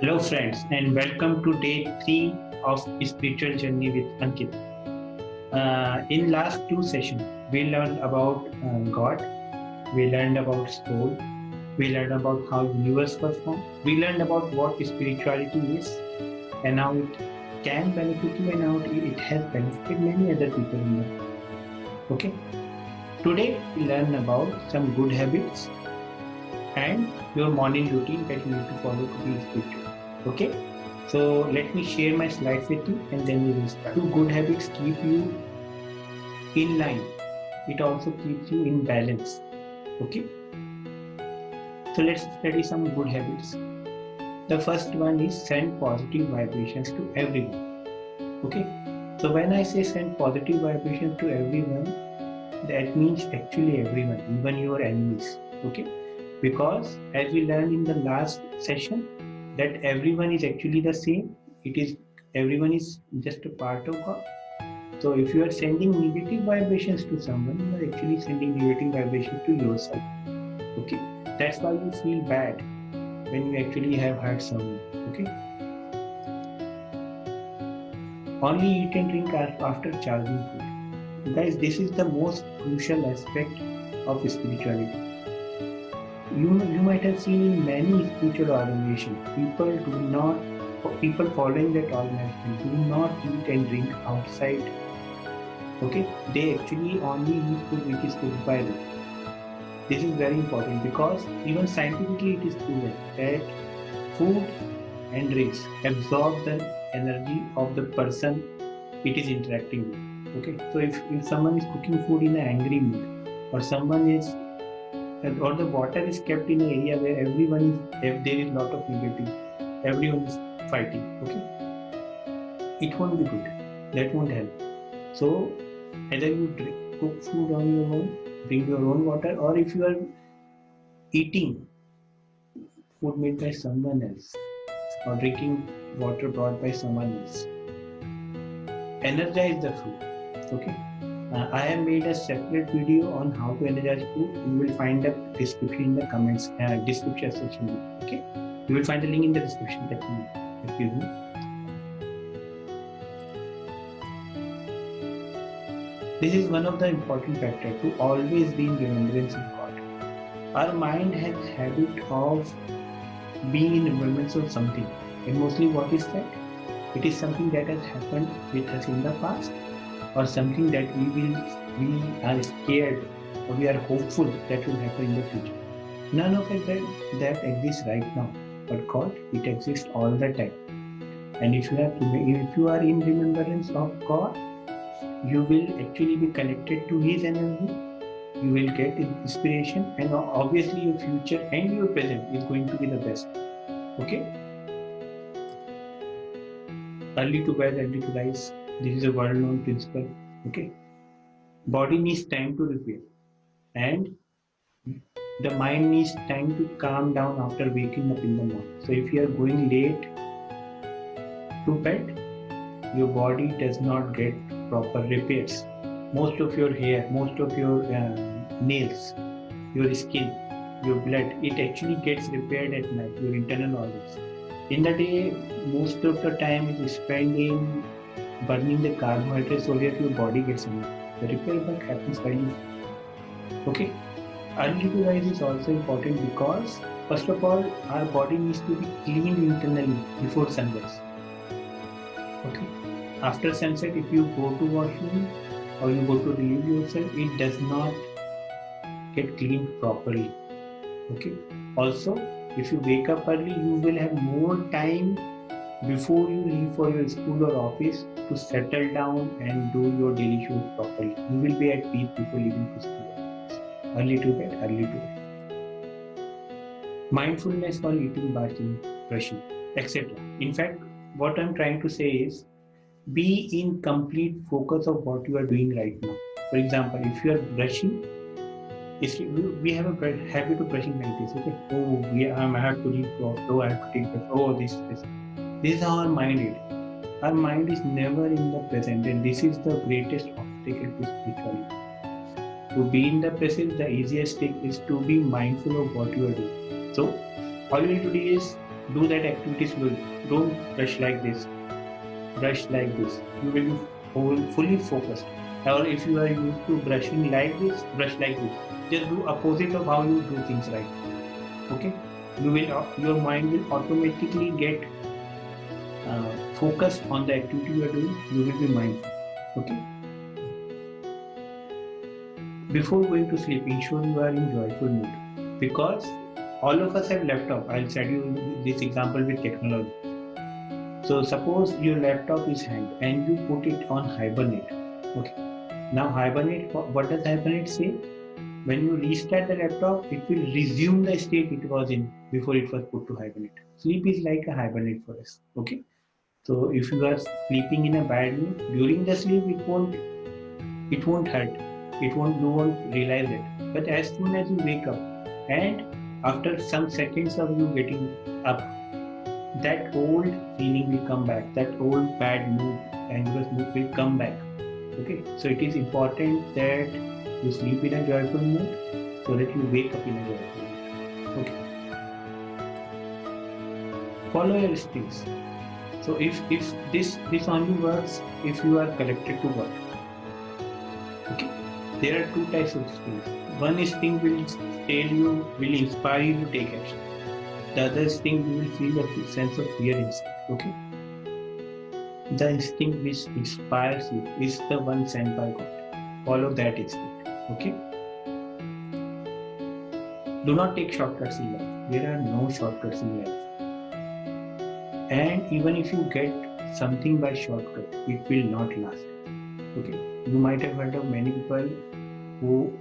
Hello, friends, and welcome to day 3 of Spiritual Journey with Ankit. In last two sessions, we learned about God, we learned about soul, we learned about how universe was formed, we learned about what spirituality is, and how it can benefit you, and how it has benefited many other people in the world. Okay, today we learn about some good habits and your morning routine that you need to follow to be spiritual. Okay, so let me share my slides with you and then we will start. Two good habits keep you in line, it also keeps you in balance. Okay, so let's study some good habits. The first one is send positive vibrations to everyone. Okay, so when I say send positive vibrations to everyone, that means actually everyone, even your enemies. Okay, because as we learned in the last session that everyone is actually the same, it is everyone is just a part of God. So if you are sending negative vibrations to someone, you are actually sending negative vibrations to yourself. Okay, that's why you feel bad when you actually have hurt someone. Okay, only eat and drink after charging food. Guys, this is the most crucial aspect of spirituality. You might have seen in many spiritual organizations, people following that organization do not eat and drink outside. Okay, they actually only eat food which is cooked by them. This is very important because even scientifically it is proven that food and drinks absorb the energy of the person it is interacting with. Okay, so if someone is cooking food in an angry mood, or someone is or the water is kept in an area where everyone is, if there is lot of negative, everyone is fighting. Okay, it won't be good, that won't help. So either you cook food on your own, bring your own water, or if you are eating food made by someone else or drinking water brought by someone else, energize the food. Okay, I have made a separate video on how to energize food. You will find the description in the comments, description section. Okay, you will find the link in the description section. Excuse me. This is one of the important factors to always be in remembrance of God. Our mind has habit of being in remembrance of something, and mostly what is that? It is something that has happened with us in the past, or something that we are scared or we are hopeful that will happen in the future. None of it that exists right now, but God, it exists all the time. And if you are in remembrance of God, you will actually be connected to His energy. You will get inspiration, and obviously your future and your present is going to be the best. Okay. Early to bed, early to rise. This is a well-known principle. Okay. Body needs time to repair, and the mind needs time to calm down after waking up in the morning. So if you are going late to bed, your body does not get proper repairs. Most of your hair, most of your nails, your skin, your blood, it actually gets repaired at night, your internal organs. In the day, most of the time is spent in burning the carbohydrates so that your body gets energy. The repair work happens early. Okay. Early to rise is also important because, first of all, our body needs to be cleaned internally before sunrise. Okay. After sunset, if you go to washroom or you go to relieve yourself, it does not get cleaned properly. Okay. Also, if you wake up early, you will have more time before you leave for your school or office to settle down and do your daily chores properly. You will be at peace before leaving to school. Early to bed, early to bed. Mindfulness while eating, bathing, brushing, etc. In fact, what I'm trying to say is be in complete focus of what you are doing right now. For example, if you are brushing, we have a habit of brushing like this. Okay, I have to leave floor. Oh, I have to take this. Oh, this. This is how our mind is. Our mind is never in the present, and this is the greatest obstacle to spirituality. To be in the present, the easiest thing is to be mindful of what you are doing. So, all you need to do is Do that activity slowly. Don't brush like this. Brush like this. You will be fully focused. Or if you are used to brushing like this, brush like this. Just do opposite of how you do things right. Okay? Your mind will automatically get focused on the activity you are doing. You will be mindful. Okay? Before going to sleep, ensure you are in joyful mood, because all of us have laptop. I'll set you this example with technology. So suppose your laptop is hanged and you put it on hibernate. Okay. Now hibernate, what does hibernate say? When you restart the laptop, it will resume the state it was in before it was put to hibernate. Sleep is like a hibernate for us. Okay. So if you are sleeping in a bad mood, during the sleep it won't hurt. You won't realize it. But as soon as you wake up, and after some seconds of you getting up, that old feeling will come back. That old bad mood, anxious mood will come back. Okay, so it is important that you sleep in a joyful mood so that you wake up in a joyful mood. Okay. Follow your instincts. So if this only works if you are collected to work. Okay. There are two types of instincts. One instinct will inspire you to take action. The other instinct you will feel a sense of fear inside. Okay. The instinct which inspires you is the one sent by God. Follow that instinct. Okay. Do not take shortcuts in life. There are no shortcuts in life. And even if you get something by shortcut, it will not last. Okay. You might have heard of many people who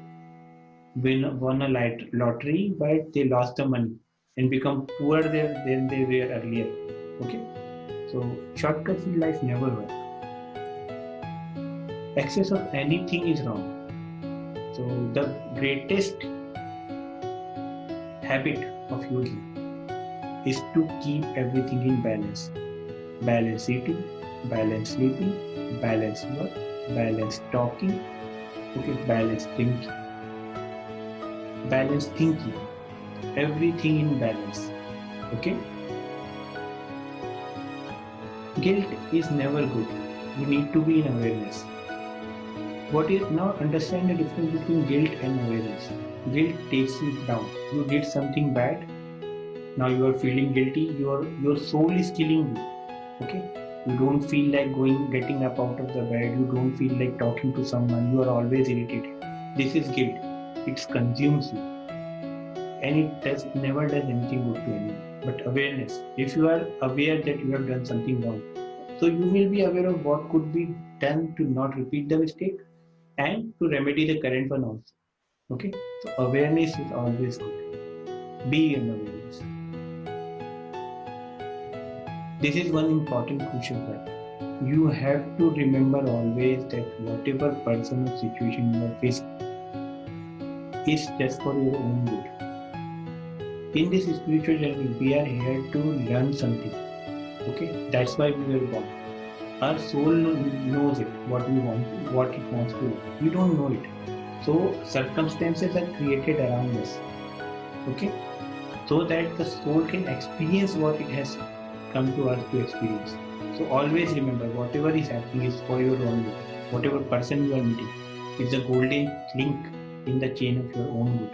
won a lottery, but they lost the money and become poorer than they were earlier. Okay. So shortcuts in life never work. Excess of anything is wrong. So the greatest habit of yogi is to keep everything in balance. Balance eating, balance sleeping, balance work, balance talking, okay, balance thinking. Balance thinking. Everything in balance. Okay? Guilt is never good. You need to be in awareness. Now understand the difference between guilt and awareness. Guilt takes you down. You did something bad. Now you are feeling guilty. Your soul is killing you. Okay? You don't feel like getting up out of the bed. You don't feel like talking to someone. You are always irritated. This is guilt. It consumes you. And it never does anything good to anyone. But awareness. If you are aware that you have done something wrong, so you will be aware of what could be done to not repeat the mistake and to remedy the current one also. Okay? So awareness is always good. Be in awareness. This is one important crucial fact. You have to remember always that whatever person or situation you are facing is just for your own good. In this spiritual journey, we are here to learn something. Okay, that's why we were born. Our soul knows it, what it wants to do. We don't know it. So circumstances are created around us. Okay, so that the soul can experience what it has come to us to experience. So always remember, whatever is happening is for your own good. Whatever person you are meeting is a golden link in the chain of your own good.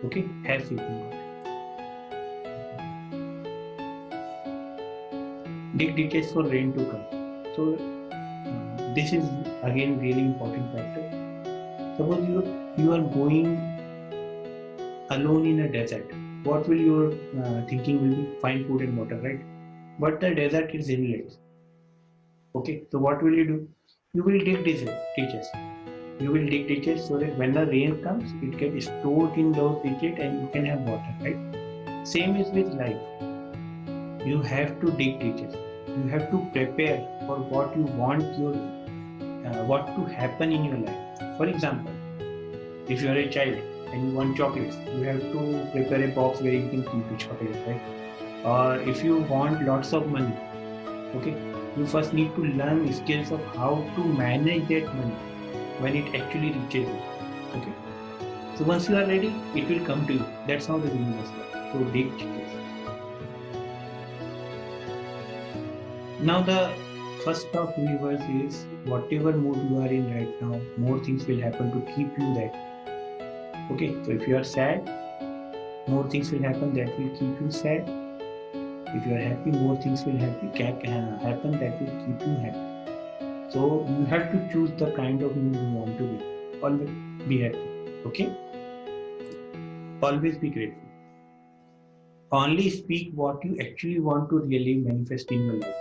Okay, have faith in God. Dig ditches for rain to come. So this is again really important factor. Suppose you are going alone in a desert. What will your thinking will be? Find food and water, right? But the desert is inlet. Okay, so what will you do? You will dig ditches. You will dig ditches so that when the rain comes, it gets stored in those ditches and you can have water, right? Same is with life. You have to dig ditches. You have to prepare for what you want what to happen in your life. For example, if you are a child and you want chocolates, you have to prepare a box where you can keep the chocolates, right? Or if you want lots of money, okay, you first need to learn skills of how to manage that money when it actually reaches you. Okay, so once you are ready, it will come to you. That's how the universe works. So dig ditches. Now the first of universe is whatever mood you are in right now, more things will happen to keep you that. Okay, so if you are sad, more things will happen that will keep you sad. If you are happy, more things will happen that will keep you happy. So you have to choose the kind of mood you want to be. Always be happy. Okay? Always be grateful. Only speak what you actually want to really manifest in your life.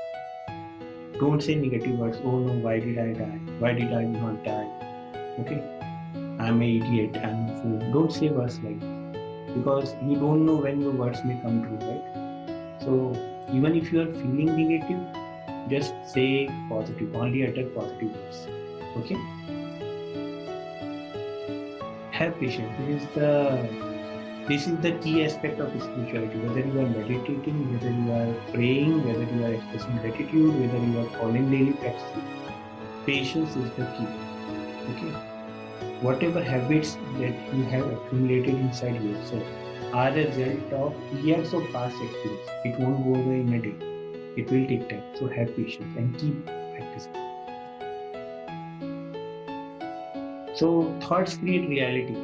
Don't say negative words. Oh no, why did I die? Why did I not die? Okay? I'm an idiot. I'm a fool. Don't say words like that because you don't know when your words may come true, right? So even if you are feeling negative, just say positive. Only utter positive words. Okay? Have patience. This is the key aspect of spirituality. Whether you are meditating, whether you are praying, whether you are expressing gratitude, whether you are following daily practices, patience is the key. Okay. Whatever habits that you have accumulated inside yourself are a result of years of past experience. It won't go away in a day. It will take time. So have patience and keep practicing. So thoughts create reality.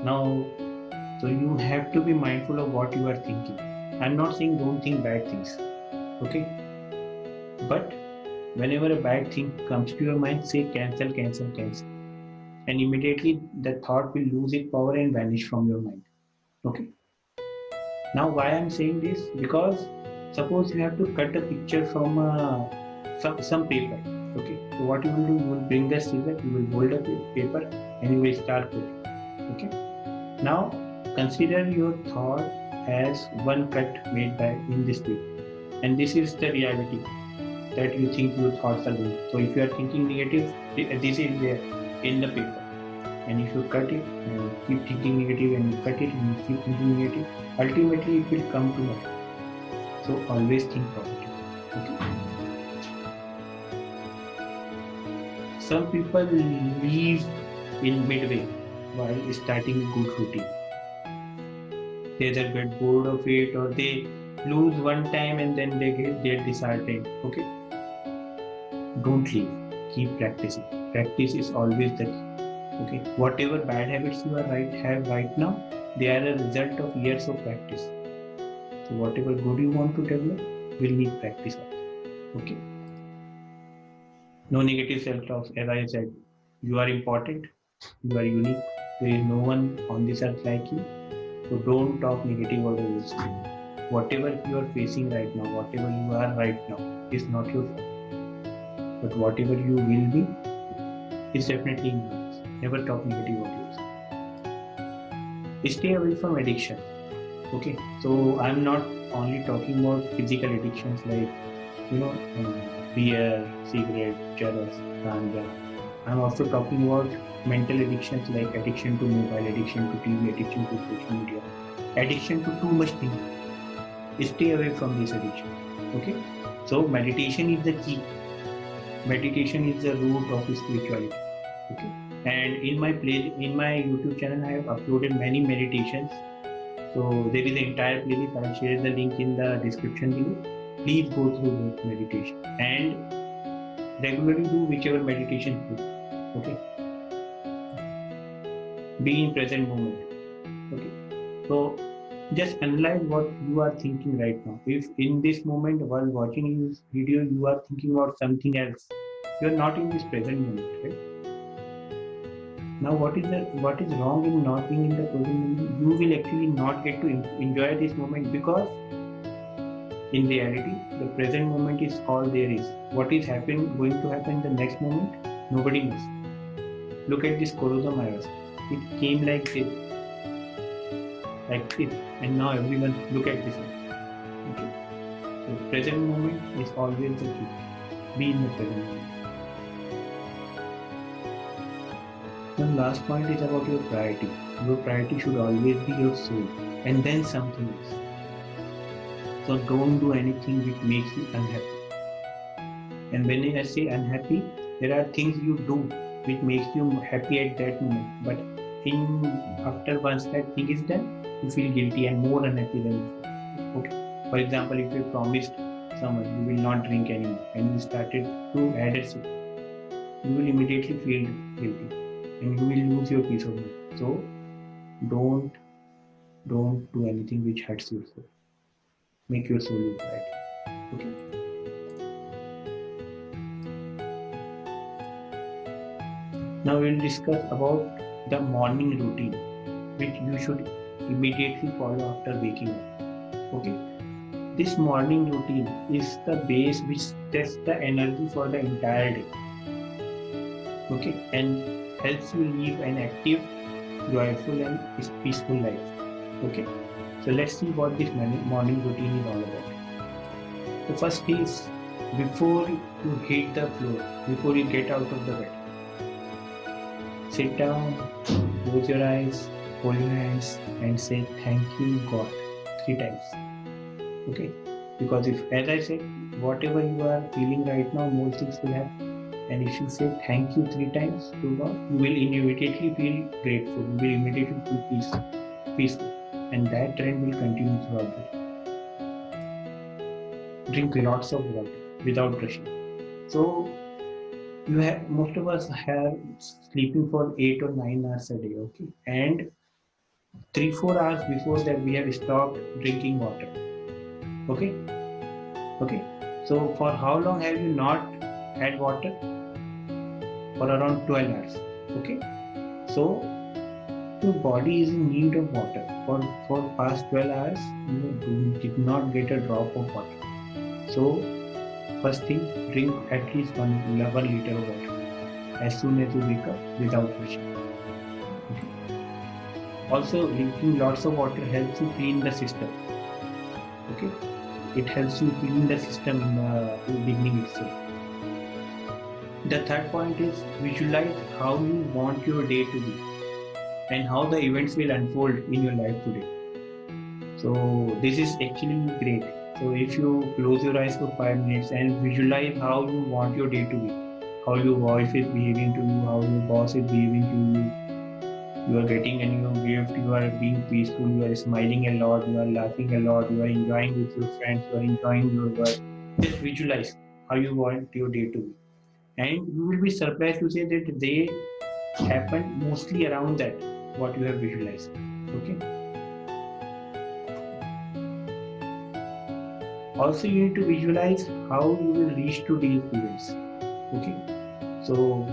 Now, so you have to be mindful of what you are thinking. I'm not saying don't think bad things, okay? But whenever a bad thing comes to your mind, say cancel, cancel, cancel. And immediately the thought will lose its power and vanish from your mind, okay? Now why I'm saying this? Because suppose you have to cut a picture from some paper, okay? So what you will do, you will bring the scissor, you will hold the paper and you will start cutting, okay? Now consider your thought as one cut made by in this paper, and this is the reality that you think your thoughts are doing. So if you are thinking negative, this is there in the paper, and if you cut it and keep thinking negative, and you cut it and you keep thinking negative, ultimately it will come to nothing. So always think positive. Okay? Some people leave in midway while starting a good routine. They either get bored of it or they lose one time and then they get disheartened. Okay, don't leave, keep practicing. Practice is always the key. Okay, whatever bad habits you have right now, they are a result of years of practice. So whatever good you want to develop will need practice. Okay, no negative self-talk. As I said, you are important, you are unique, there is no one on this earth like you. So don't talk negative about yourself. Whatever you are facing right now, whatever you are right now, is not your fault. But whatever you will be is definitely yours. Never talk negative about yourself. Stay away from addiction. Okay, so I'm not only talking about physical addictions like beer, cigarette, charas, ganja. I'm also talking about mental addictions like addiction to mobile, addiction to TV, addiction to social media, addiction to too much thinking. Stay away from this addiction. Okay, so meditation is the key. Meditation is the root of spirituality. Okay, and in my YouTube channel, I have uploaded many meditations. So there is an entire playlist. I'll share the link in the description below. Please go through those meditation and regularly do whichever meditation you do. Okay, be in present moment. Okay, so just analyze what you are thinking right now. If in this moment while watching this video you are thinking about something else, you are not in this present moment, right? Now what is wrong in not being in the present moment? You will actually not get to enjoy this moment, because in reality the present moment is all there is. What is going to happen in the next moment, nobody knows. Look at this coronavirus. It came like this, and now everyone look at this one. Okay, so present moment is always the key. Be in the present moment. The last point is about your priority. Your priority should always be your soul, and then something else. So don't do anything which makes you unhappy. And when I say unhappy, there are things you do which makes you happy at that moment, but after once that thing is done, you feel guilty and more unhappy than before. Okay. For example, if you promised summer, you will not drink anymore, and you started to add a sip, you will immediately feel guilty, and you will lose your peace of mind. So don't do anything which hurts your soul. Make your soul look right. Okay. Now we'll discuss about the morning routine, which you should immediately follow after waking up. Okay. This morning routine is the base which sets the energy for the entire day. Okay, and helps you live an active, joyful, and peaceful life. Okay, so let's see what this morning routine is all about. The first is, before you hit the floor, before you get out of the bed, sit down, close your eyes, hold your hands, and say thank you, God, 3 times. Okay, because if, as I said, whatever you are feeling right now, more things will happen. And if you say thank you 3 times to God, you will immediately feel grateful, you will immediately feel peaceful, and that trend will continue throughout the day. Drink lots of water without brushing. So you have, most of us have sleeping for 8 or 9 hours a day, okay, and 3-4 hours before that we have stopped drinking water. Okay. So for how long have you not had water? For around 12 hours. Okay. So your body is in need of water. For past 12 hours, you did not get a drop of water. So first thing, drink at least 1 liter of water as soon as you wake up without brushing. Okay. Also, drinking lots of water helps you clean the system. Okay. It helps you clean the system in the beginning itself. The third point is, visualize how you want your day to be and how the events will unfold in your life today. So this is actually great. So if you close your eyes for 5 minutes and visualize how you want your day to be, how your wife is behaving to you, how your boss is behaving to you, you are getting a new gift, you are being peaceful, you are smiling a lot, you are laughing a lot, you are enjoying with your friends, you are enjoying your work. Just visualize how you want your day to be. And you will be surprised to say that they happen mostly around that, what you have visualized. Okay. Also, you need to visualize how you will reach to these events. Okay. So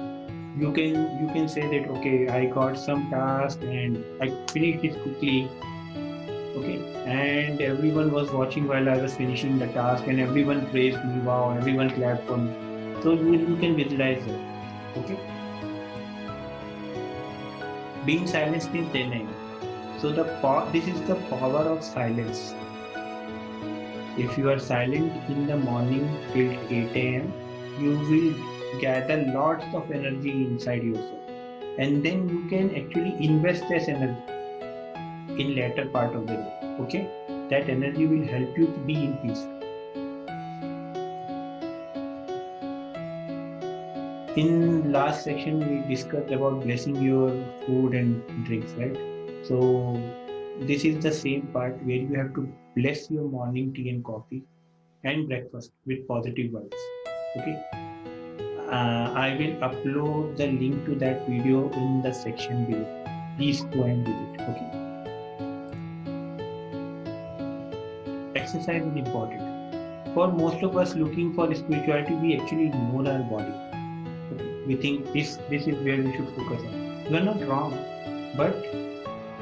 you can say that, okay, I got some task and I finished it quickly. Okay, and everyone was watching while I was finishing the task, and everyone praised me. Wow, everyone clapped for me. So you can visualize that. Okay. Being silent is denying. So this is the power of silence. If you are silent in the morning till 8 a.m., you will gather lots of energy inside yourself, and then you can actually invest this energy in later part of the day. Okay, that energy will help you to be in peace. In last section we discussed about blessing your food and drinks, right? So this is the same part where you have to bless your morning tea and coffee and breakfast with positive vibes. Okay. I will upload the link to that video in the section below. Please go and visit. Okay. Exercise is important. For most of us looking for spirituality, we actually ignore our body. Okay. We think this is where we should focus on. You are not wrong, but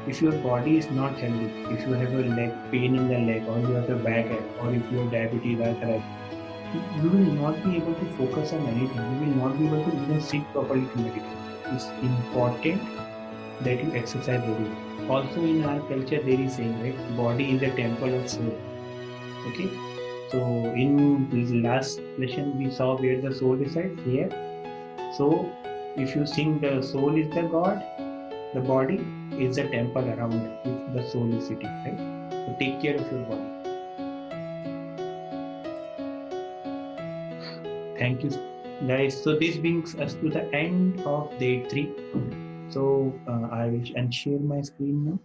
if your body is not healthy, if you have a leg pain in the leg, or you have a backache, or if you have diabetes, arthritis, you will not be able to focus on anything. You will not be able to even sit properly to meditate. It's important that you exercise regularly. Also, in our culture, there is saying, right, body is a temple of soul. Okay. So in this last lesson, we saw where the soul resides here. So if you think the soul is the God, the body is the temple around which the soul is sitting, right? So take care of your body. Thank you, guys. So this brings us to the end of day 3. So I will unshare my screen now.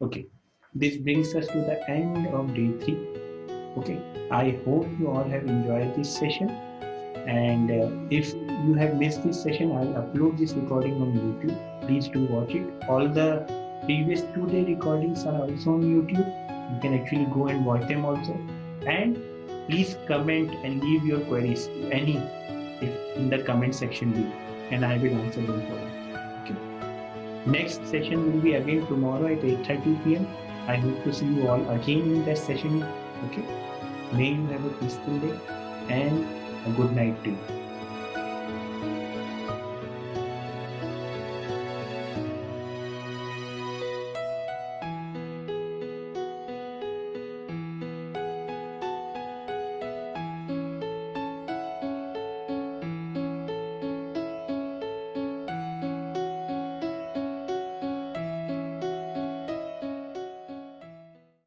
Okay. This brings us to the end of day 3. Okay, I hope you all have enjoyed this session. And if you have missed this session, I'll upload this recording on YouTube. Please do watch it. All the previous 2-day recordings are also on YouTube. You can actually go and watch them also. And please comment and leave your queries, any, if in the comment section below, and I will answer them for you. Okay. Next session will be again tomorrow at 8:30 p.m. I hope to see you all again in that session. Okay. May you have a peaceful day and a good night to you.